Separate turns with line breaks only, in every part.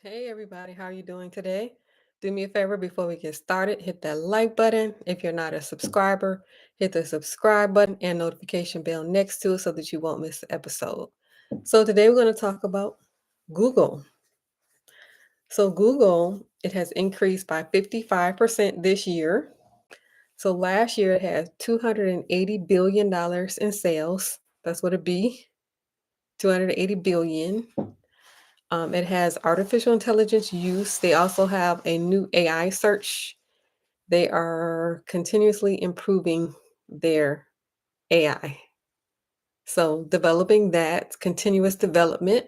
Hey everybody, how are you doing today? Do me a favor before we get started, hit that like button. If you're not a subscriber, hit the subscribe button and notification bell next to it so that you won't miss the episode. So today we're going to talk about Google. So Google, it has increased by 55% this year. So last year it had $280 billion in sales. That's what it be. 280 billion. It has artificial intelligence use. They also have a new AI search. They are continuously improving their AI. So developing that continuous development.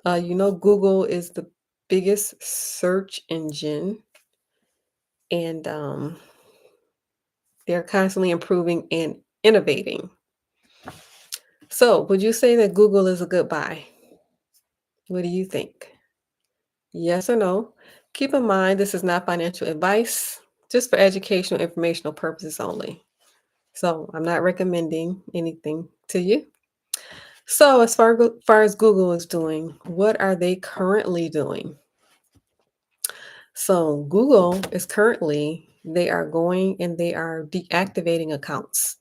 Google is the biggest search engine, and they're constantly improving and innovating. So, would you say that Google is a good buy? What do you think? Yes or no? Keep in mind, this is not financial advice, just for educational, informational purposes only. So I'm not recommending anything to you. So as far as Google is doing, what are they currently doing? So Google is currently, they are going and they are deactivating accounts.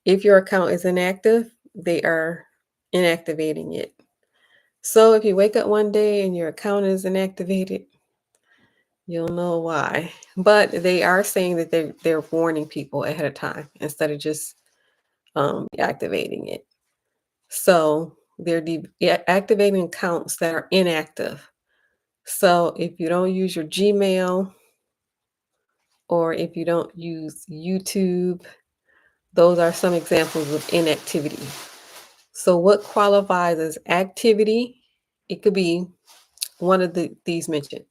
If your account is inactive, they are inactivating it. So if you wake up one day and your account is inactivated, you'll know why. But they are saying that they're warning people ahead of time instead of just deactivating it. So they're activating accounts that are inactive. So if you don't use your Gmail or if you don't use YouTube, those are some examples of inactivity. So what qualifies as activity? It could be one of these mentioned.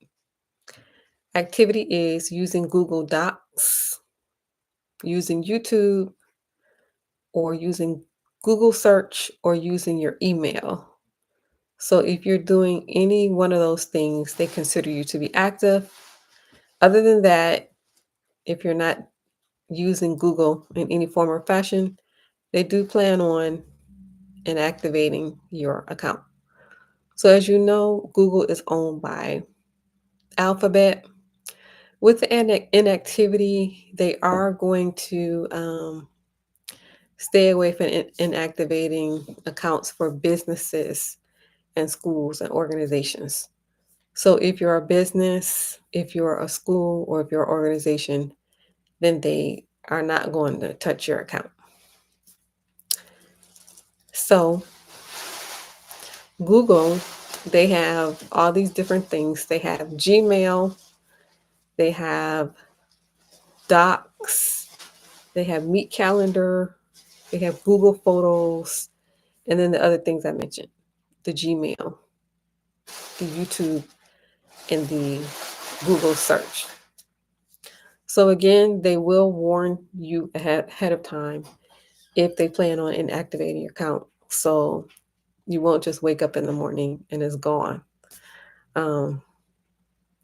Activity is using Google Docs, using YouTube, or using Google search, or using your email. So if you're doing any one of those things, they consider you to be active. Other than that, if you're not using Google in any form or fashion, they do plan on inactivating your account. So as you know, Google is owned by Alphabet. With the inactivity, they are going to stay away from inactivating accounts for businesses and schools and organizations. So if you're a business, if you're a school, or if you're an organization, then they are not going to touch your account. So Google, they have all these different things. They have Gmail, they have Docs, they have Meet Calendar, they have Google Photos, and then the other things I mentioned, the Gmail, the YouTube, and the Google search. So again, they will warn you ahead of time if they plan on inactivating your account. So you won't just wake up in the morning and it's gone, um,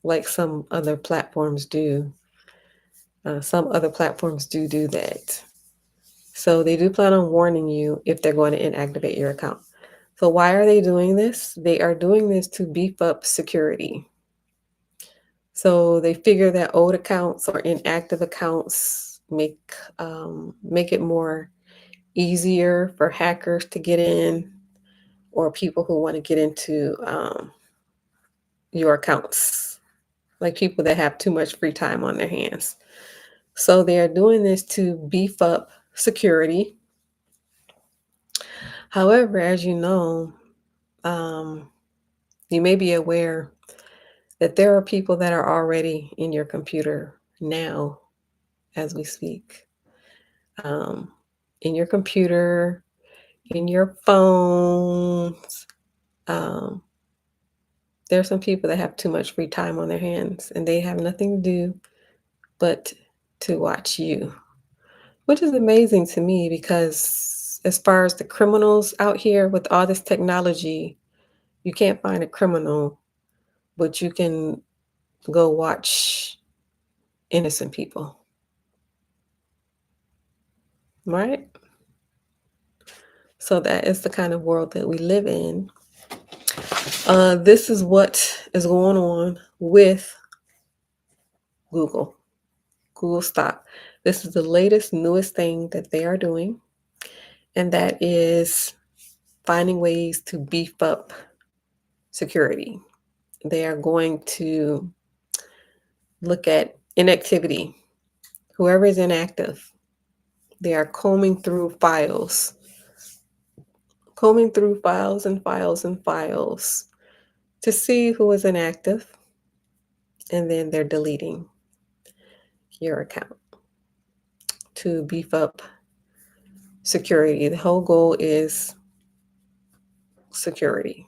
like some other platforms do. Some other platforms do that. So they do plan on warning you if they're going to inactivate your account. So why are they doing this? They are doing this to beef up security. So they figure that old accounts or inactive accounts make it more easier for hackers to get in, or people who want to get into your accounts, like people that have too much free time on their hands. So they are doing this to beef up security. However, as you know, um, you may be aware that there are people that are already in your computer now as we speak. Um, in your computer, in your phones. Um, there are some people that have too much free time on their hands and they have nothing to do but to watch you, which is amazing to me because as far as the criminals out here with all this technology, you can't find a criminal, but you can go watch innocent people, right? So that is the kind of world that we live in. This is what is going on with Google stock. This is the latest, newest thing that they are doing, and that is finding ways to beef up security. They are going to look at inactivity. Whoever is inactive, they are combing through files and files and files to see who is inactive, and then they're deleting your account to beef up security. The whole goal is security.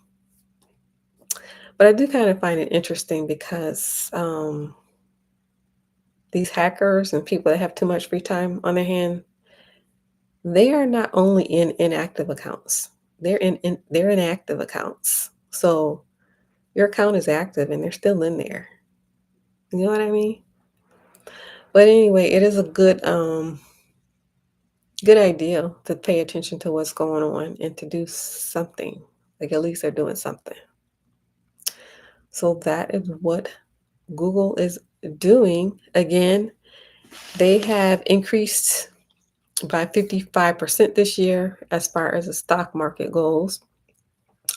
But I do kind of find it interesting because these hackers and people that have too much free time on their hand, they are not only in inactive accounts, they're in active accounts. So your account is active and they're still in there. You know what I mean? But anyway, it is a good idea to pay attention to what's going on and to do something. Like at least they're doing something. So that is what Google is doing. Again, they have increased by 55% this year as far as the stock market goes.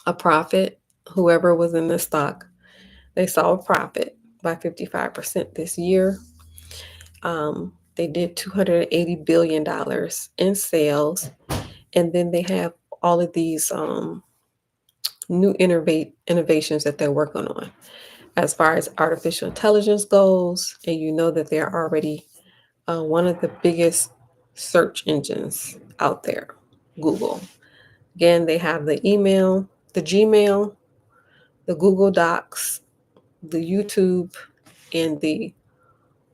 A profit, whoever was in the stock, they saw a profit by 55% this year. They did $280 billion in sales. And then they have all of these new innovations that they're working on as far as artificial intelligence goes. And you know that they're already one of the biggest search engines out there, Google. Again, they have the email, the Gmail, the Google Docs, the YouTube, and the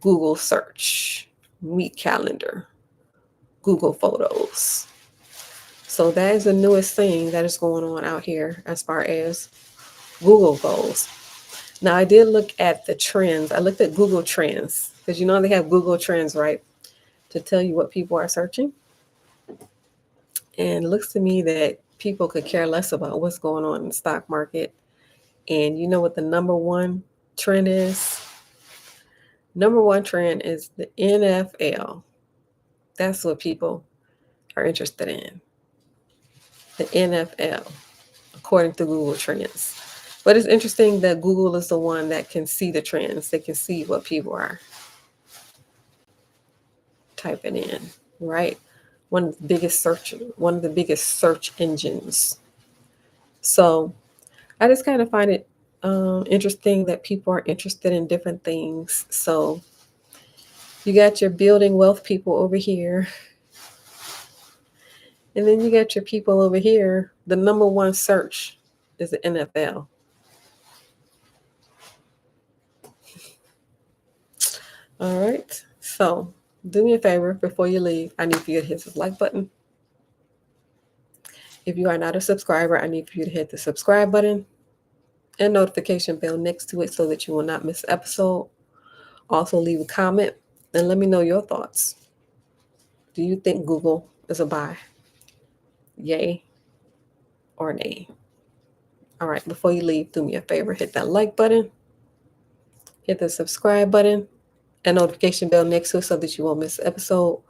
Google search, Meet Calendar, Google Photos. So that is the newest thing that is going on out here as far as Google goes. Now, I did look at the trends. I looked at Google Trends because you know they have Google Trends, right, to tell you what people are searching. And it looks to me that people could care less about what's going on in the stock market. And you know what the number one trend is? Number one trend is the NFL. That's what people are interested in. The NFL, according to Google Trends. But it's interesting that Google is the one that can see the trends. They can see what people are typing in, right? One of the biggest search engines. So I just kind of find it interesting that people are interested in different things. So you got your building wealth people over here, and then you got your people over here. The number one search is the NFL. All right. So do me a favor before you leave. I need for you to hit the like button. If you are not a subscriber, I need for you to hit the subscribe button and notification bell next to it so that you will not miss an episode. Also, leave a comment and let me know your thoughts. Do you think Google is a buy? Yay or nay? All right, before you leave, do me a favor, hit that like button, hit the subscribe button, and notification bell next to it so that you won't miss an episode.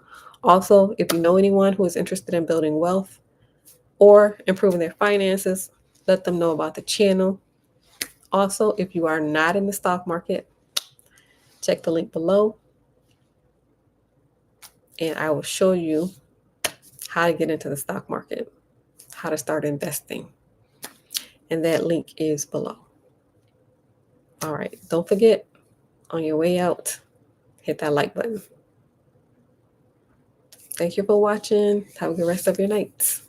Also, if you know anyone who is interested in building wealth or improving their finances, let them know about the channel. Also, if you are not in the stock market, check the link below and I will show you how to get into the stock market, how to start investing. And that link is below. All right, don't forget, on your way out, hit that like button. Thank you for watching. Have a good rest of your night.